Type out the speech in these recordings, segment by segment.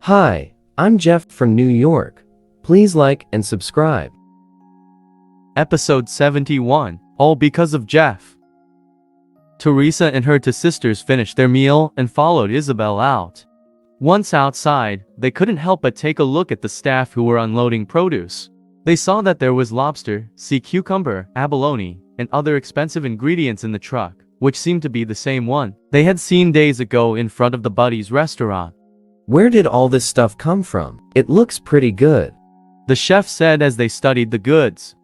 Hi, I'm Jeff from New York. Please like and subscribe. Episode 71, all because of Jeff. Teresa and her two sisters finished their meal and followed Isabel out. Once outside, they couldn't help but take a look at the staff who were unloading produce. They saw that there was lobster, sea cucumber, abalone, and other expensive ingredients in the truck, which seemed to be the same one they had seen days ago in front of the Buddy's restaurant. Where did all this stuff come from? It looks pretty good. The chef said as they studied the goods.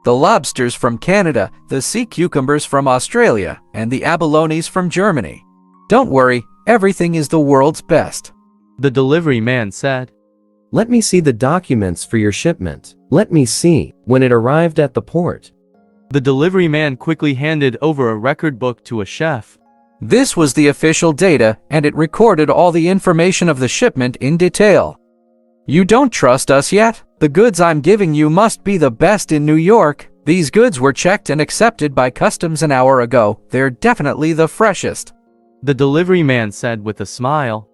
The lobsters from Canada, the sea cucumbers from Australia, and the abalones from Germany. Don't worry, everything is the world's best. The delivery man said. Let me see the documents for your shipment. Let me see when it arrived at the port. The delivery man quickly handed over a record book to a chef. This was the official data, and it recorded all the information of the shipment in detail. You don't trust us yet? The goods I'm giving you must be the best in New York. These goods were checked and accepted by customs an hour ago. They're definitely the freshest. The delivery man said with a smile.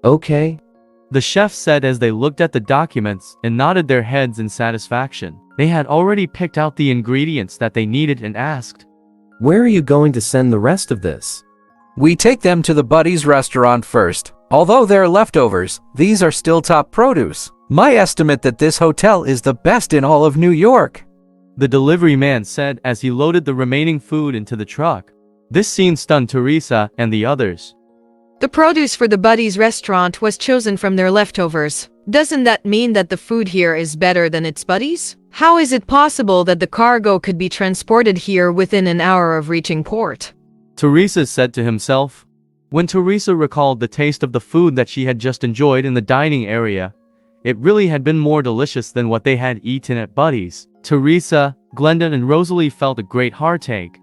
Okay. The chef said as they looked at the documents and nodded their heads in satisfaction. They had already picked out the ingredients that they needed and asked, Where are you going to send the rest of this? We take them to the Buddy's restaurant first. Although they're leftovers, these are still top produce. My estimate that this hotel is the best in all of New York. The delivery man said as he loaded the remaining food into the truck. This scene stunned Teresa and the others. The produce for the Buddy's restaurant was chosen from their leftovers. Doesn't that mean that the food here is better than its Buddy's? How is it possible that the cargo could be transported here within an hour of reaching port? Teresa said to himself. When Teresa recalled the taste of the food that she had just enjoyed in the dining area, it really had been more delicious than what they had eaten at Buddy's. Teresa, Glenda and Rosalie felt a great heartache.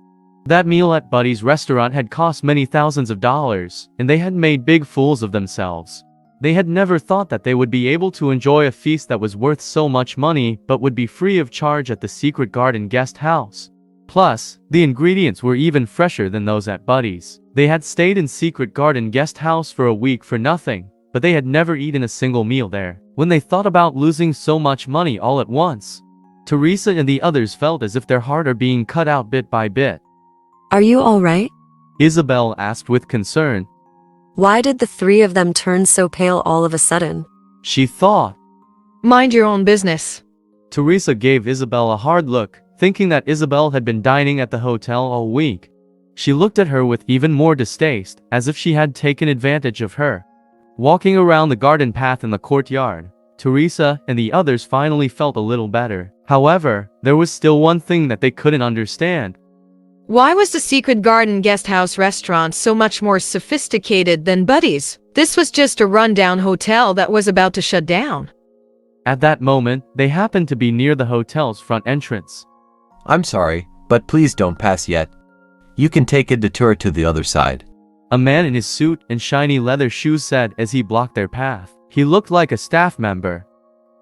That meal at Buddy's restaurant had cost many thousands of dollars, and they had made big fools of themselves. They had never thought that they would be able to enjoy a feast that was worth so much money but would be free of charge at the Secret Garden guest house. Plus, the ingredients were even fresher than those at Buddy's. They had stayed in Secret Garden guest house for a week for nothing, but they had never eaten a single meal there. When they thought about losing so much money all at once, Teresa and the others felt as if their heart are being cut out bit by bit. Are you all right? Isabel asked with concern. Why did the three of them turn so pale all of a sudden? She thought. Mind your own business. Teresa gave Isabel a hard look, thinking that Isabel had been dining at the hotel all week. She looked at her with even more distaste, as if she had taken advantage of her. Walking around the garden path in the courtyard, Teresa and the others finally felt a little better. However, there was still one thing that they couldn't understand. Why was the Secret Garden guest house restaurant so much more sophisticated than Buddy's? This was just a rundown hotel that was about to shut down. At that moment, they happened to be near the hotel's front entrance. I'm sorry, but please don't pass yet. You can take a detour to the other side. A man in his suit and shiny leather shoes said as he blocked their path. He looked like a staff member.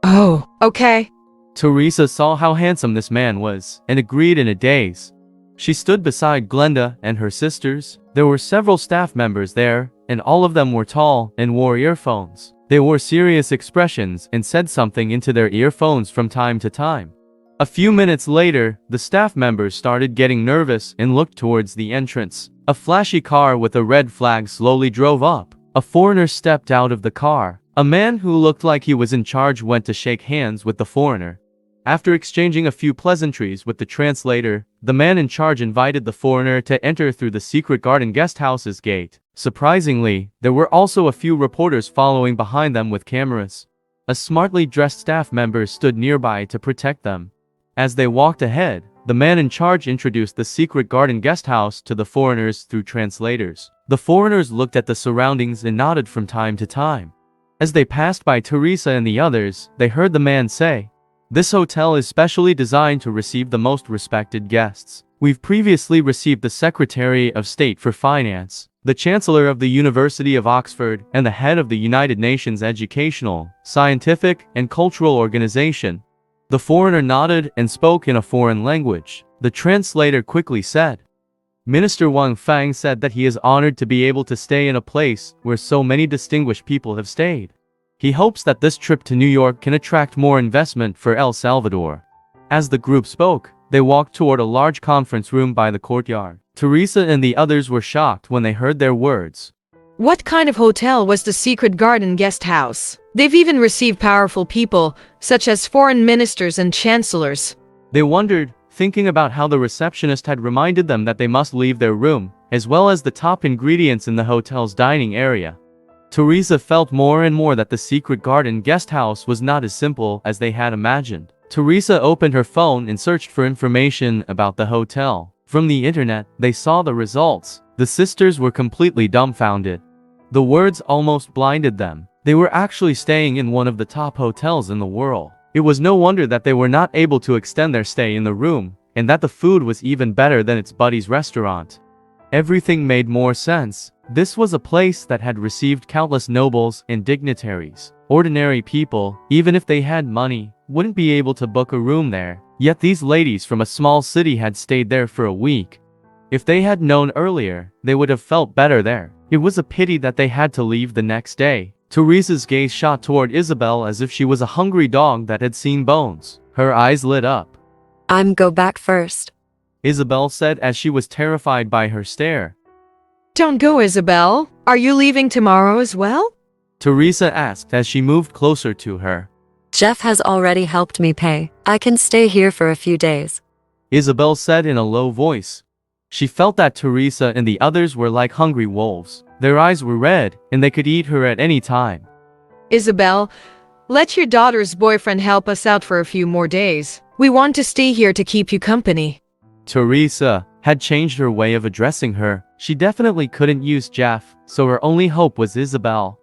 Oh, okay. Teresa saw how handsome this man was, and agreed in a daze. She stood beside Glenda and her sisters. There were several staff members there, and all of them were tall and wore earphones. They wore serious expressions and said something into their earphones from time to time. A few minutes later, the staff members started getting nervous and looked towards the entrance. A flashy car with a red flag slowly drove up. A foreigner stepped out of the car. A man who looked like he was in charge went to shake hands with the foreigner. After exchanging a few pleasantries with the translator, the man in charge invited the foreigner to enter through the Secret Garden guest house's gate. Surprisingly, there were also a few reporters following behind them with cameras. A smartly dressed staff member stood nearby to protect them. As they walked ahead, the man in charge introduced the Secret Garden guest house to the foreigners through translators. The foreigners looked at the surroundings and nodded from time to time. As they passed by Teresa and the others, they heard the man say, "This hotel is specially designed to receive the most respected guests. We've previously received the Secretary of State for Finance, the Chancellor of the University of Oxford, and the head of the United Nations Educational, Scientific, and Cultural Organization." The foreigner nodded and spoke in a foreign language. The translator quickly said, Minister Wang Fang said that he is honored to be able to stay in a place where so many distinguished people have stayed. He hopes that this trip to New York can attract more investment for El Salvador. As the group spoke, they walked toward a large conference room by the courtyard. Teresa and the others were shocked when they heard their words. What kind of hotel was the Secret Garden guest house? They've even received powerful people, such as foreign ministers and chancellors. They wondered, thinking about how the receptionist had reminded them that they must leave their room, as well as the top ingredients in the hotel's dining area. Teresa felt more and more that the Secret Garden guest house was not as simple as they had imagined. Teresa opened her phone and searched for information about the hotel. From the internet, they saw the results. The sisters were completely dumbfounded. The words almost blinded them. They were actually staying in one of the top hotels in the world. It was no wonder that they were not able to extend their stay in the room, and that the food was even better than its buddy's restaurant. Everything made more sense. This was a place that had received countless nobles and dignitaries. Ordinary people, even if they had money, wouldn't be able to book a room there. Yet these ladies from a small city had stayed there for a week. If they had known earlier, they would have felt better there. It was a pity that they had to leave the next day. Teresa's gaze shot toward Isabel as if she was a hungry dog that had seen bones. Her eyes lit up. I'm go back first. Isabel said as she was terrified by her stare. Don't go, Isabel. Are you leaving tomorrow as well? Teresa asked as she moved closer to her. Jeff has already helped me pay. I can stay here for a few days. Isabel said in a low voice. She felt that Teresa and the others were like hungry wolves. Their eyes were red, and they could eat her at any time. Isabel, let your daughter's boyfriend help us out for a few more days. We want to stay here to keep you company. Teresa had changed her way of addressing her. She definitely couldn't use Jeff, so her only hope was Isabel.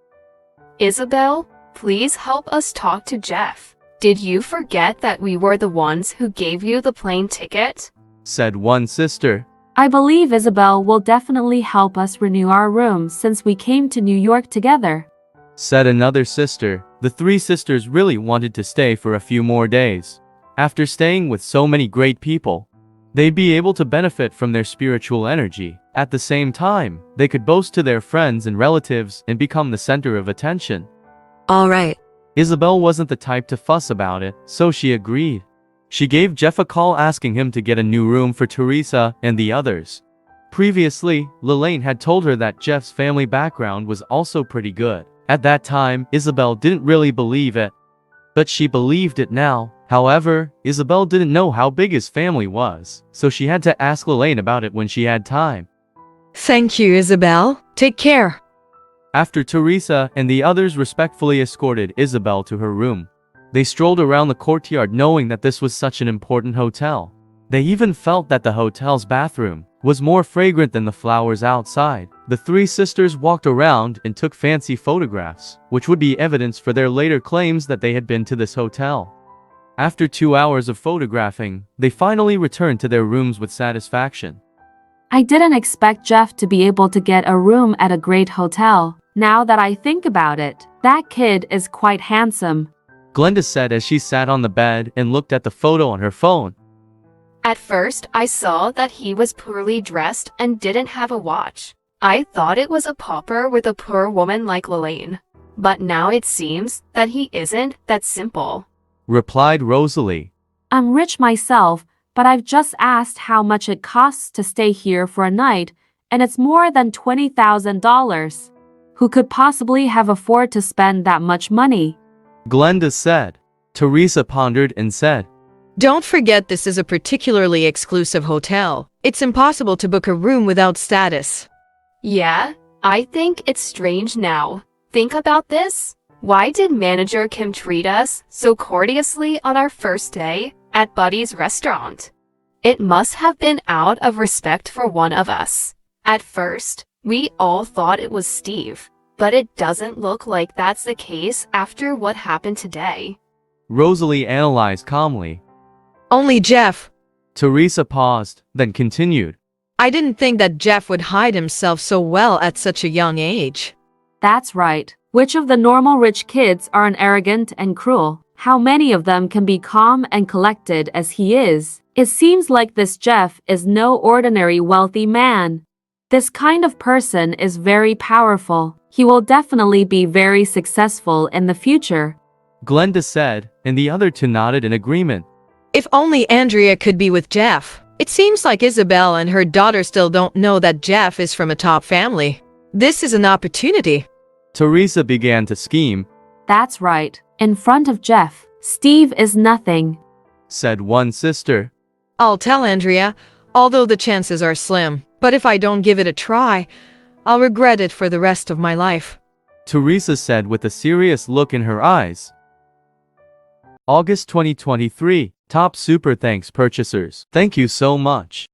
Isabel, please help us talk to Jeff. Did you forget that we were the ones who gave you the plane ticket? Said one sister. I believe Isabel will definitely help us renew our room since we came to New York together. Said another sister. The three sisters really wanted to stay for a few more days. After staying with so many great people, they'd be able to benefit from their spiritual energy. At the same time, they could boast to their friends and relatives and become the center of attention. All right. Isabel wasn't the type to fuss about it, so she agreed. She gave Jeff a call asking him to get a new room for Teresa and the others. Previously, Lelaine had told her that Jeff's family background was also pretty good. At that time, Isabel didn't really believe it. But she believed it now. However, Isabel didn't know how big his family was, so she had to ask Lelaine about it when she had time. Thank you, Isabel. Take care. After Teresa and the others respectfully escorted Isabel to her room, they strolled around the courtyard knowing that this was such an important hotel. They even felt that the hotel's bathroom was more fragrant than the flowers outside. The three sisters walked around and took fancy photographs, which would be evidence for their later claims that they had been to this hotel. After 2 hours of photographing, they finally returned to their rooms with satisfaction. I didn't expect Jeff to be able to get a room at a great hotel. Now that I think about it, that kid is quite handsome. Glenda said as she sat on the bed and looked at the photo on her phone. At first, I saw that he was poorly dressed and didn't have a watch. I thought it was a pauper with a poor woman like Lelaine. But now it seems that he isn't that simple. Replied Rosalie. I'm rich myself, but I've just asked how much it costs to stay here for a night, and it's more than $20,000. Who could possibly have afford to spend that much money? Glenda said. Teresa pondered and said, Don't forget this is a particularly exclusive hotel. It's impossible to book a room without status. Yeah, I think it's strange now. Think about this. Why did manager Kim treat us so courteously on our first day at Buddy's restaurant? It must have been out of respect for one of us. At first, we all thought it was Steve, but it doesn't look like that's the case after what happened today. Rosalie analyzed calmly. Only Jeff. Teresa paused, then continued. I didn't think that Jeff would hide himself so well at such a young age. That's right. Which of the normal rich kids are arrogant and cruel? How many of them can be calm and collected as he is? It seems like this Jeff is no ordinary wealthy man. This kind of person is very powerful. He will definitely be very successful in the future. Glenda said, and the other two nodded in agreement. If only Andrea could be with Jeff. It seems like Isabel and her daughter still don't know that Jeff is from a top family. This is an opportunity. Teresa began to scheme, That's right. In front of Jeff, Steve is nothing. said one sister. I'll tell Andrea, although the chances are slim. But if I don't give it a try, I'll regret it for the rest of my life. Teresa said with a serious look in her eyes. August 2023. Top Super Thanks purchasers. Thank you so much.